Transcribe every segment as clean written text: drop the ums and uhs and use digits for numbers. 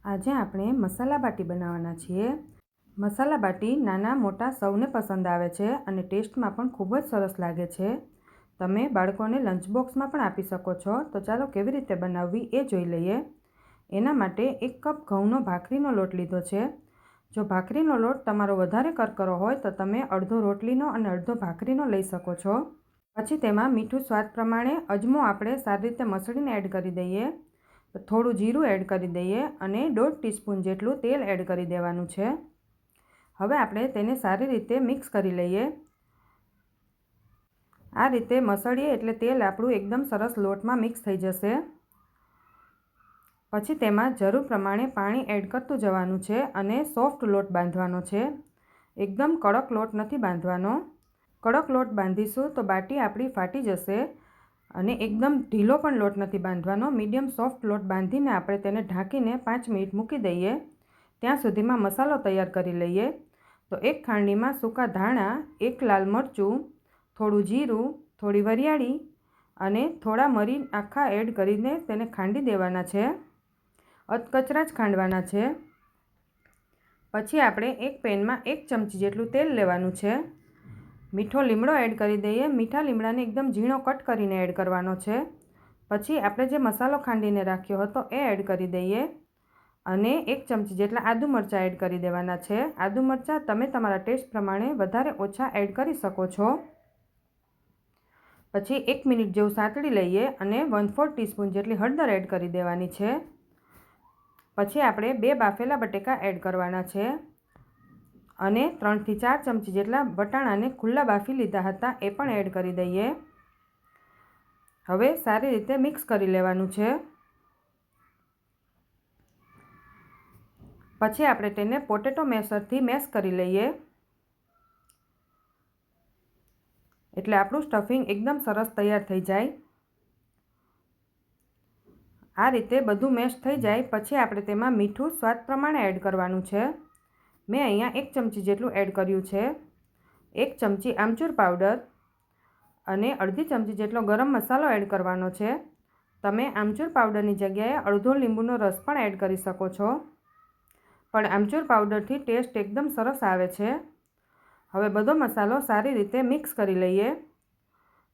આજે આપણે મસાલા બાટી બનાવવાના છીએ। મસાલા બાટી નાના મોટા સૌને પસંદ આવે છે અને ટેસ્ટમાં પણ ખૂબ જ સરસ લાગે છે। તમે બાળકોને લંચ બોક્સમાં પણ આપી શકો છો। તો ચાલો કેવી રીતે બનાવવી એ જોઈ લઈએ। એના માટે 1 કપ ઘઉંનો ભાખરીનો લોટ લીધો છે। જો ભાખરીનો લોટ તમારો વધારે કરકરો હોય તો તમે અડધો રોટલીનો અને અડધો ભાખરીનો લઈ શકો છો। પછી તેમાં મીઠું સ્વાદ પ્રમાણે, અજમો આપણે સારી રીતે મસળીને એડ કરી દઈએ, થોડું જીરું એડ કરી દઈએ અને 1.5 ટીસ્પૂન જેટલું તેલ એડ કરી દેવાનું છે। હવે આપણે તેને સારી રીતે મિક્સ કરી લઈએ। આ રીતે મસળીએ એટલે તેલ આપણું એકદમ સરસ લોટમાં મિક્સ થઈ જશે। પછી તેમાં જરૂર પ્રમાણે પાણી એડ કરતું જવાનું છે અને સોફ્ટ લોટ બાંધવાનો છે। એકદમ કડક લોટ નથી બાંધવાનો। કડક લોટ બાંધીશું તો બાટી આપણી ફાટી જશે અને એકદમ ઢીલો પણ લોટ નથી બાંધવાનો। મીડિયમ સોફ્ટ લોટ બાંધીને આપણે તેને ઢાંકીને 5 મિનિટ મૂકી દઈએ। ત્યાં સુધીમાં મસાલો તૈયાર કરી લઈએ। તો 1 ખાંડીમાં સૂકા ધાણા, 1 લાલ મરચું, થોડું જીરું, થોડી વરિયાળી અને થોડા મરી આખા એડ કરીને તેને ખાંડી દેવાના છે। અધકચરા જ ખાંડવાના છે। પછી આપણે એક પેનમાં 1 ચમચી જેટલું તેલ લેવાનું છે। મીઠો લીમડો એડ કરી દઈએ। મીઠા લીમડાને એકદમ ઝીણો કટ કરીને એડ કરવાનો છે। પછી આપણે જે મસાલો ખાંડીને રાખ્યો હતો એ એડ કરી દઈએ અને 1 ચમચી જેટલા આદુ મરચાં એડ કરી દેવાના છે। આદુ મરચાં તમે તમારા ટેસ્ટ પ્રમાણે વધારે ઓછા એડ કરી શકો છો। પછી 1 મિનિટ જેવું સાંતળી લઈએ અને 1/4 ટીસ્પૂન જેટલી હળદર એડ કરી દેવાની છે। પછી આપણે 2 બાફેલા બટેકા એડ કરવાના છે અને 3 થી 4 ચમચી જેટલા વટાણાને ખુલ્લા બાફી લીધા હતા એ પણ એડ કરી દઈએ। હવે સારી રીતે મિક્સ કરી લેવાનું છે। પછી આપણે તેને પોટેટો મેશરથી મેશ કરી લઈએ એટલે આપણું સ્ટફિંગ એકદમ સરસ તૈયાર થઈ જાય। આ રીતે બધું મેશ થઈ જાય પછી આપણે તેમાં મીઠું સ્વાદ પ્રમાણે એડ કરવાનું છે। મેં અહીંયા 1 ચમચી જેટલું એડ કર્યું છે। 1 ચમચી આમચૂર પાવડર અને અડધી ચમચી જેટલો ગરમ મસાલો એડ કરવાનો છે। તમે આમચૂર પાવડરની જગ્યાએ અડધો લીંબુનો રસ પણ એડ કરી શકો છો, પણ આમચૂર પાવડરથી ટેસ્ટ એકદમ સરસ આવે છે। હવે બધો મસાલો સારી રીતે મિક્સ કરી લઈએ।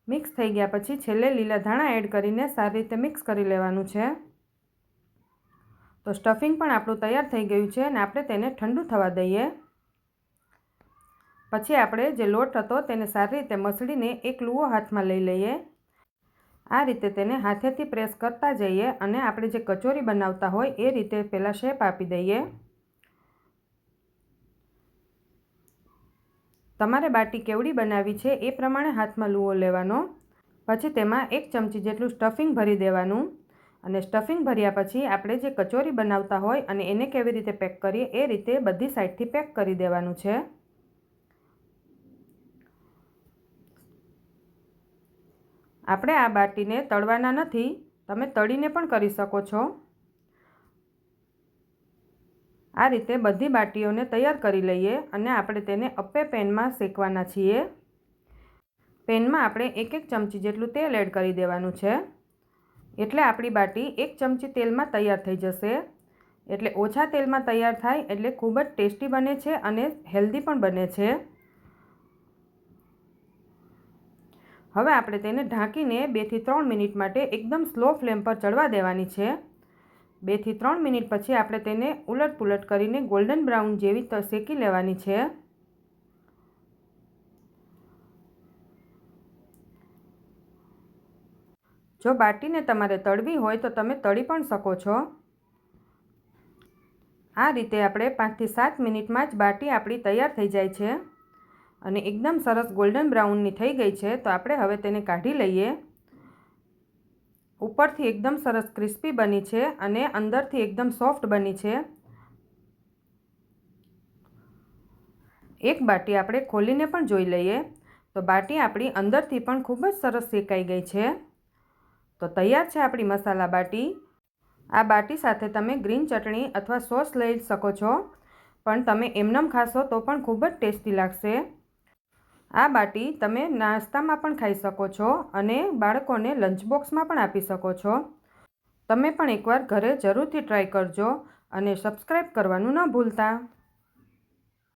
મિક્સ થઈ ગયા પછી છેલ્લે લીલા ધાણા એડ કરીને સારી રીતે મિક્સ કરી લેવાનું છે। તો સ્ટફિંગ પણ આપણું તૈયાર થઈ ગયું છે અને આપણે તેને ઠંડુ થવા દઈએ। પછી આપણે જે લોટ હતો તેને સારી રીતે મસળીને એક લુઓ હાથમાં લઈ લઈએ। આ રીતે તેને હાથેથી પ્રેસ કરતા જઈએ અને આપણે જે કચોરી બનાવતા હોય એ રીતે પહેલાં શેપ આપી દઈએ। તમારે બાટી કેવડી બનાવવી છે એ પ્રમાણે હાથમાં લુઓ લેવાનો। પછી તેમાં 1 ચમચી જેટલું સ્ટફિંગ ભરી દેવાનું અને સ્ટફિંગ ભર્યા પછી આપણે જે કચોરી બનાવતા હોય અને એને કેવી રીતે પેક કરીએ એ રીતે બધી સાઈડથી પેક કરી દેવાનું છે। આપણે આ બાટીને તળવાના નથી, તમે તળીને પણ કરી શકો છો। આ રીતે બધી બાટીઓને તૈયાર કરી લઈએ અને આપણે તેને અપ્પે પેનમાં શેકવાના છીએ। પેનમાં આપણે 1 ચમચી જેટલું તેલ એડ કરી દેવાનું છે એટલે આપણી બાટી 1 ચમચી તેલમાં તૈયાર થઈ જશે। એટલે ઓછા તેલમાં તૈયાર થાય એટલે ખૂબ જ ટેસ્ટી બને છે અને હેલ્ધી પણ બને છે। હવે આપણે તેને ઢાંકીને 2 થી 3 મિનિટ માટે એકદમ સ્લો ફ્લેમ પર ચડવા દેવાની છે। 2 થી 3 મિનિટ પછી આપણે તેને ઉલટ-પુલટ કરીને ગોલ્ડન બ્રાઉન જેવી શેકી લેવાની છે। જો બાટીને તમારે તળવી હોય તો તમે તળી પણ શકો છો। આ રીતે આપણે 5 થી 7 મિનિટમાં જ બાટી આપણી તૈયાર થઈ જાય છે અને એકદમ સરસ ગોલ્ડન બ્રાઉનની થઈ ગઈ છે। તો આપણે હવે તેને કાઢી લઈએ। ઉપરથી એકદમ સરસ ક્રિસ્પી બની છે અને અંદરથી એકદમ સોફ્ટ બની છે। એક બાટી આપણે ખોલીને પણ જોઈ લઈએ તો બાટી આપણી અંદરથી પણ ખૂબ જ સરસ શેકાઈ ગઈ છે। તો તૈયાર છે આપણી મસાલા બાટી। આ બાટી સાથે તમે ગ્રીન ચટણી અથવા સોસ લઈ શકો છો, પણ તમે એમનેમ ખાશો તો પણ ખૂબ જ ટેસ્ટી લાગશે। આ બાટી તમે નાસ્તામાં પણ ખાઈ શકો છો અને બાળકોને લંચ બોક્સમાં પણ આપી શકો છો। તમે પણ એકવાર ઘરે જરૂરથી ટ્રાય કરજો અને સબસ્ક્રાઈબ કરવાનું ન ભૂલતા.